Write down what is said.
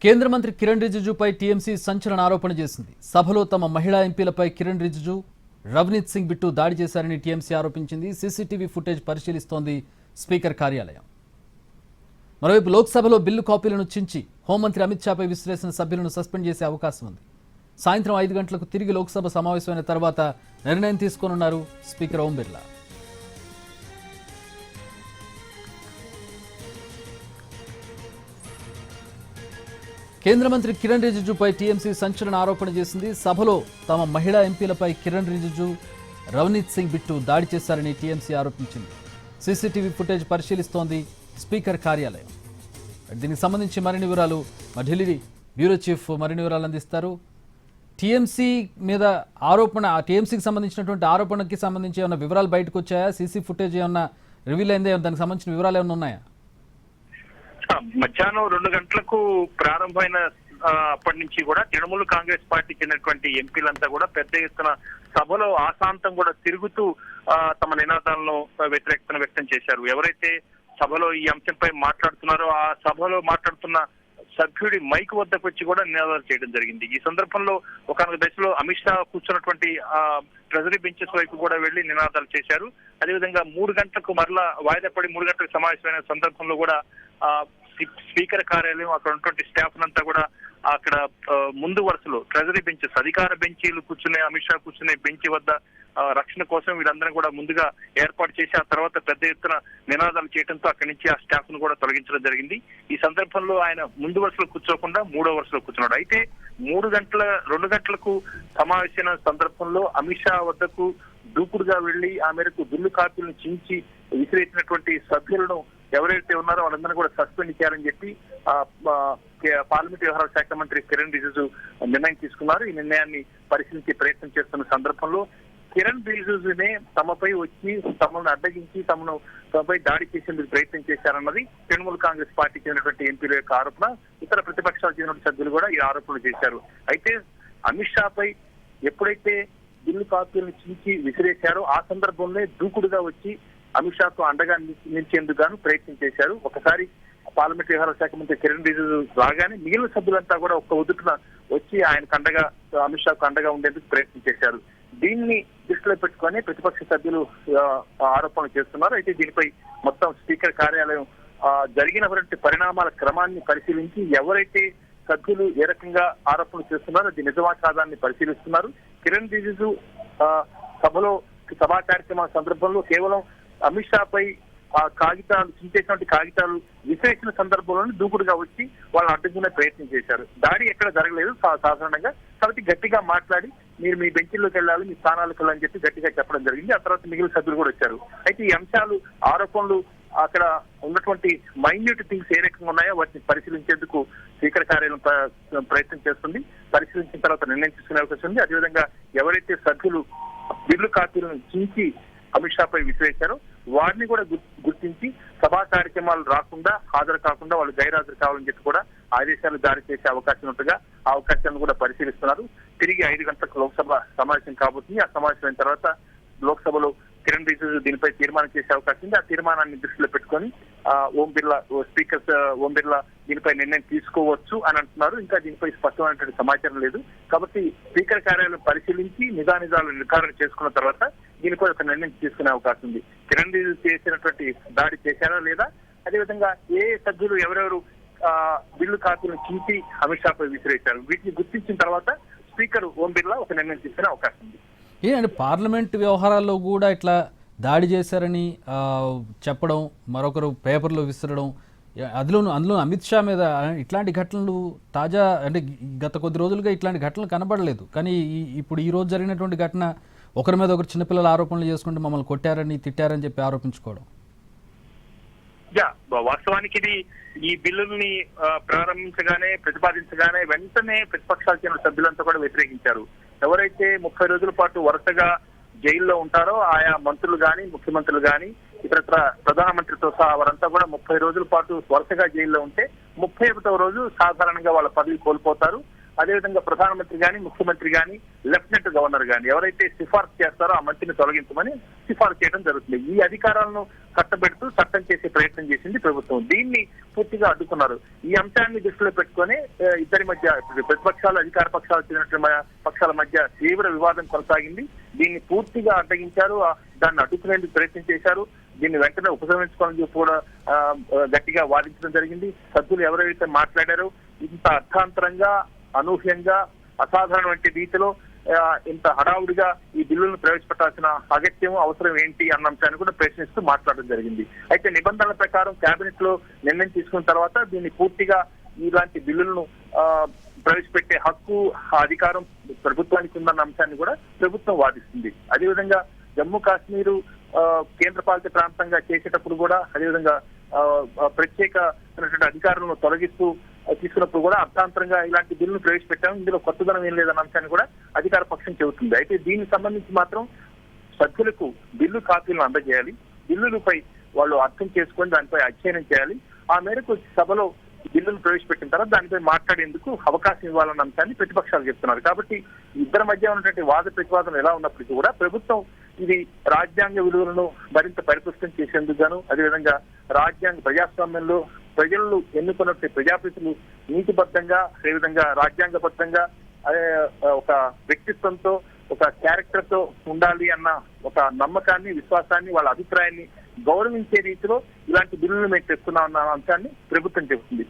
కేంద్ర మంత్రి కిరణ్ రిజిజుపై టీఎంసీ సంచలన ఆరోపణ చేసింది. సభలో తమ మహిళా ఎంపీలపై కిరణ్ రిజిజు, రవనీత్ సింగ్ బిట్టు దాడి చేశారని టీఎంసీ ఆరోపించింది. సీసీటీవీ ఫుటేజ్ పరిశీలిస్తోంది స్పీకర్ కార్యాలయం. మరోవైపు లోక్సభలో బిల్లు కాపీలను చించి హోంమంత్రి అమిత్ షాపై విసిరేసిన సభ్యులను సస్పెండ్ చేసే అవకాశం ఉంది. సాయంత్రం 5 గంటలకు తిరిగి లోక్సభ సమావేశమైన తర్వాత నిర్ణయం తీసుకోనున్నారు స్పీకర్ ఓం బిర్లా. కేంద్ర మంత్రి కిరణ్ రిజిజుపై టీఎంసీ సంచలన ఆరోపణ చేసింది. సభలో తమ మహిళా ఎంపీలపై కిరణ్ రిజిజు, రవనీత్ సింగ్ బిట్టు దాడి చేశారని టీఎంసీ ఆరోపించింది. సీసీటీవీ ఫుటేజ్ పరిశీలిస్తోంది స్పీకర్ కార్యాలయం. దీనికి సంబంధించి మరిన్ని వివరాలు మా ఢిల్లీ బ్యూరో చీఫ్ మరిన్ని వివరాలు అందిస్తారు. టీఎంసీ మీద ఆరోపణ, టీఎంసీకి సంబంధించినటువంటి ఆరోపణకి సంబంధించి ఏమైనా వివరాలు బయటకు వచ్చాయా? సీసీ ఫుటేజ్ ఏమన్నా రివీల్ అయిందా? దానికి సంబంధించిన వివరాలు ఏమైనా ఉన్నాయా? మధ్యాహ్నం 2 గంటలకు ప్రారంభమైన అప్పటి నుంచి కూడా తృణమూల్ కాంగ్రెస్ పార్టీ చెందినటువంటి ఎంపీలంతా కూడా పెద్ద ఎత్తున సభలో ఆశాంతం కూడా తిరుగుతూ తమ నినాదాలను వ్యతిరేకతను వ్యక్తం చేశారు. ఎవరైతే సభలో ఈ అంశంపై మాట్లాడుతున్నారో ఆ సభలో మాట్లాడుతున్న సభ్యుడి మైక్ వద్దకు వచ్చి కూడా నినాదాలు చేయడం జరిగింది. ఈ సందర్భంలో ఒకనొక దశలో అమిత్ షా కూర్చున్నటువంటి ట్రెజరీ బెంచెస్ వైపు కూడా వెళ్లి నినాదాలు చేశారు. అదేవిధంగా 3 గంటలకు మరలా వాయిదా పడి 3 గంటలకు సమావేశమైన సందర్భంలో కూడా స్పీకర్ కార్యాలయం అక్కడ ఉన్నటువంటి స్టాఫ్ అంతా కూడా అక్కడ ముందు వరుసలో ట్రెజరీ బెంచెస్, అధికార బెంచీలు కూర్చునే, అమిత్ షా కూర్చునే బెంచ్ వద్ద రక్షణ కోసం వీరందరూ కూడా ముందుగా ఏర్పాటు చేసి ఆ తర్వాత పెద్ద ఎత్తున నినాదాలు చేయడంతో అక్కడి నుంచి ఆ స్టాఫ్ ను కూడా తొలగించడం జరిగింది. ఈ సందర్భంలో ఆయన ముందు వరుసలో కూర్చోకుండా 3వ వరుసలో కూర్చున్నాడు. అయితే 2 గంటలకు సమావేశమైన సందర్భంలో అమిత్ షా వద్దకు దూకుడుగా వెళ్లి ఆ మేరకు బిల్లు కాపీలను చించి విసిరేసినటువంటి సభ్యులను ఎవరైతే ఉన్నారో వాళ్ళందరూ కూడా సస్పెండ్ చేయాలని చెప్పి పార్లమెంట్ వ్యవహారాల శాఖ మంత్రి కిరణ్ రిజిజు నిర్ణయం తీసుకున్నారు. ఈ నిర్ణయాన్ని పరిశీలించే ప్రయత్నం చేస్తున్న సందర్భంలో కిరణ్ రిజిజునే తమపై వచ్చి తమను అడ్డగించి తమపై దాడి చేసేందుకు ప్రయత్నం చేశారన్నది తృణమూల్ కాంగ్రెస్ పార్టీకి చెందినటువంటి ఎంపీల యొక్క ఆరోపణ. ఇతర ప్రతిపక్షాలకు చెందిన సభ్యులు కూడా ఈ ఆరోపణలు చేశారు. అయితే అమిత్ షాపై ఎప్పుడైతే బిల్లు కాపీలను చించి విసిరేశారో ఆ సందర్భంలో దూకుడుగా వచ్చి అమిత్ షాకు అండగా నిలిచేందుకు గాను ప్రయత్నం చేశారు. ఒకసారి పార్లమెంట్ వ్యవహారాల శాఖ మంత్రి కిరణ్ రిజిజు రాగానే మిగిలిన సభ్యులంతా కూడా ఒక్క ఉదుటున వచ్చి ఆయనకు అండగా, అమిత్ షాకు అండగా ఉండేందుకు ప్రయత్నం చేశారు. దీన్ని దృష్టిలో పెట్టుకొని ప్రతిపక్ష సభ్యులు ఆరోపణలు చేస్తున్నారు. అయితే దీనిపై మొత్తం స్పీకర్ కార్యాలయం జరిగినటువంటి పరిణామాల క్రమాన్ని పరిశీలించి ఎవరైతే సభ్యులు ఏ రకంగా ఆరోపణలు చేస్తున్నారో అది నిజమా కాదాన్ని పరిశీలిస్తున్నారు. కిరణ్ రిజిజు సభలో సభా కార్యక్రమాల సందర్భంలో కేవలం అమిత్ షాపై చించేసినటువంటి కాగితాలు విసిరేసిన సందర్భంలోనే దూకుడుగా వచ్చి వాళ్ళని అడ్డుకునే ప్రయత్నం చేశారు. దాడి ఎక్కడ జరగలేదు సాధారణంగా. కాబట్టి గట్టిగా మాట్లాడి మీరు మీ బెంచీల్లోకి వెళ్ళాలి, మీ స్థానాలకు వెళ్ళాలని చెప్పి గట్టిగా చెప్పడం జరిగింది. ఆ తర్వాత మిగిలిన సభ్యులు కూడా వచ్చారు. అయితే ఈ అంశాలు, ఆరోపణలు, అక్కడ ఉన్నటువంటి మైన్యూట్ థింగ్స్ ఏ రకంగా ఉన్నాయో వాటిని పరిశీలించేందుకు స్పీకర్ కార్యాలయం ప్రయత్నం చేస్తుంది. పరిశీలించిన తర్వాత నిర్ణయం తీసుకునే అవకాశం ఉంది. అదేవిధంగా ఎవరైతే సభ్యులు బిల్లు కాపీలను చించి అమిత్ షాపై విసిరేశారో వారిని కూడా గుర్తించి సభా కార్యక్రమాలు రాకుండా, హాజరు కాకుండా వాళ్ళు గైరాజరు కావాలని చెప్పి కూడా ఆదేశాలు జారీ చేసే అవకాశం ఉంటుందిగా ఆ అవకాశాలను కూడా పరిశీలిస్తున్నారు. తిరిగి 5 గంటలకు లోక్సభ సమావేశం కాబోతుంది. ఆ సమావేశం అయిన తర్వాత లోక్సభలో కిరణ్ రిజిజు దీనిపై తీర్మానం చేసే అవకాశం ఉంది. ఆ తీర్మానాన్ని దృష్టిలో పెట్టుకొని స్పీకర్ ఓం బిర్లా దీనిపై నిర్ణయం తీసుకోవచ్చు అని అంటున్నారు. ఇంకా దీనిపై స్పష్టమైనటువంటి సమాచారం లేదు. కాబట్టి స్పీకర్ కార్యాలయం పరిశీలించి నిజాలు నిర్ధారణ చేసుకున్న తర్వాత దీనిపై ఒక నిర్ణయం తీసుకునే అవకాశం ఉంది. కిరణ్ రిజిజు చేసినటువంటి దాడి చేశారా లేదా, అదేవిధంగా ఏ సభ్యులు ఎవరెవరు బిల్లు కాపీలను చించి అమిత్ షాపై విసిరేశారు, వీటిని గుర్తించిన తర్వాత స్పీకర్ ఓం బిర్లా ఒక నిర్ణయం తీసుకునే అవకాశం ఉంది. అంటే పార్లమెంట్ వ్యవహారాల్లో కూడా ఇట్లా దాడి చేశారని చెప్పడం, మరొకరు పేపర్లో విసరడం, అందులో అమిత్ షా మీద ఇట్లాంటి ఘటనలు తాజా, అంటే గత కొద్ది రోజులుగా ఇట్లాంటి ఘటనలు కనబడలేదు. కానీ ఇప్పుడు ఈ రోజు జరిగినటువంటి ఘటన ఒకరి మీద ఒకరు చిన్నపిల్లల ఆరోపణలు చేసుకుంటే మమ్మల్ని కొట్టారని, తిట్టారని చెప్పి ఆరోపించుకోవడం. వాస్తవానికి ఇది ఈ బిల్లుల్ని ప్రారంభించగానే, ప్రతిపాదించగానే వెంటనే ప్రతిపక్షాలకు చెందిన సభ్యులంతా కూడా వ్యతిరేకించారు. ఎవరైతే 30 రోజుల పాటు వరుసగా జైల్లో ఉంటారో ఆయా మంత్రులు గాని, ముఖ్యమంత్రులు గాని, ఇతరత్ర ప్రధానమంత్రితో సహా వారంతా కూడా 30 రోజుల పాటు వరుసగా జైల్లో ఉంటే 31వ రోజు సాధారణంగా వాళ్ళ పదవి కోల్పోతారు. అదేవిధంగా ప్రధానమంత్రి గాని, ముఖ్యమంత్రి గాని, లెఫ్టినెంట్ గవర్నర్ గాని ఎవరైతే సిఫార్సు చేస్తారో ఆ మంత్రిని తొలగించమని సిఫారసు చేయడం జరుగుతుంది. ఈ అధికారాలను కట్టబెడుతూ చట్టం చేసే ప్రయత్నం చేసింది ప్రభుత్వం. దీన్ని పూర్తిగా అడ్డుకున్నారు. ఈ అంశాన్ని దృష్టిలో పెట్టుకొని ఇద్దరి మధ్య ప్రతిపక్షాలు అధికార పక్షాలు చెందిన పక్షాల మధ్య తీవ్ర వివాదం కొనసాగింది. దీన్ని పూర్తిగా అడ్డగించారు, దాన్ని అడ్డుకునేందుకు ప్రయత్నం చేశారు. దీన్ని వెంటనే ఉపసంహరించుకోవాలని కూడా గట్టిగా వాదించడం జరిగింది. సభ్యులు ఎవరైతే మాట్లాడారో ఇంత అర్థాంతరంగా, అనూహ్యంగా, అసాధారణమైన రీతిలో ఇంత హడావుడిగా ఈ బిల్లులను ప్రవేశపెట్టాల్సిన అగత్యం, అవసరం ఏంటి అన్న అంశాన్ని కూడా ప్రశ్నిస్తూ మాట్లాడడం జరిగింది. అయితే నిబంధనల ప్రకారం కేబినెట్ లో నిర్ణయం తీసుకున్న తర్వాత దీన్ని పూర్తిగా ఇలాంటి బిల్లులను ప్రవేశపెట్టే హక్కు, అధికారం ప్రభుత్వానికి ఉందన్న అంశాన్ని కూడా ప్రభుత్వం వాదిస్తుంది. అదేవిధంగా జమ్మూ కాశ్మీరు కేంద్రపాలిత ప్రాంతంగా చేసేటప్పుడు కూడా అదేవిధంగా ప్రత్యేకమైనటువంటి అధికారులను తొలగిస్తూ తీసుకున్నప్పుడు కూడా అర్థాంతరంగా ఇలాంటి బిల్లును ప్రవేశపెట్టాము, ఇందులో కొత్తదనం ఏం లేదన్న అంశాన్ని కూడా అధికార పక్షం చెబుతుంది. అయితే దీనికి సంబంధించి మాత్రం సభ్యులకు బిల్లు కాపీలను అందజేయాలి, బిల్లులపై వాళ్ళు అర్థం చేసుకొని దానిపై అధ్యయనం చేయాలి. ఆ మేరకు సభలో బిల్లును ప్రవేశపెట్టిన తర్వాత దానిపై మాట్లాడేందుకు అవకాశం ఇవ్వాలన్న అంశాన్ని ప్రతిపక్షాలు చెప్తున్నారు. కాబట్టి ఇద్దరి మధ్య ఉన్నటువంటి వాద ప్రతివాదం ఎలా ఉన్నప్పటికీ కూడా ప్రభుత్వం ఇది రాజ్యాంగ విలువలను మరింత పరిపుష్టం చేసేందుకు గాను, అదేవిధంగా రాజ్యాంగ ప్రజాస్వామ్యంలో ప్రజలు ఎన్నుకున్నటువంటి ప్రజాప్రతినిధులు నీతిబద్ధంగా, అదేవిధంగా రాజ్యాంగబద్ధంగా ఒక వ్యక్తిత్వంతో, ఒక క్యారెక్టర్ తో ఉండాలి అన్న ఒక నమ్మకాన్ని, విశ్వాసాన్ని, వాళ్ళ అభిప్రాయాన్ని గౌరవించే రీతిలో ఇలాంటి బిల్లులు మేము తెస్తున్నామన్న అంశాన్ని ప్రభుత్వం చెబుతుంది.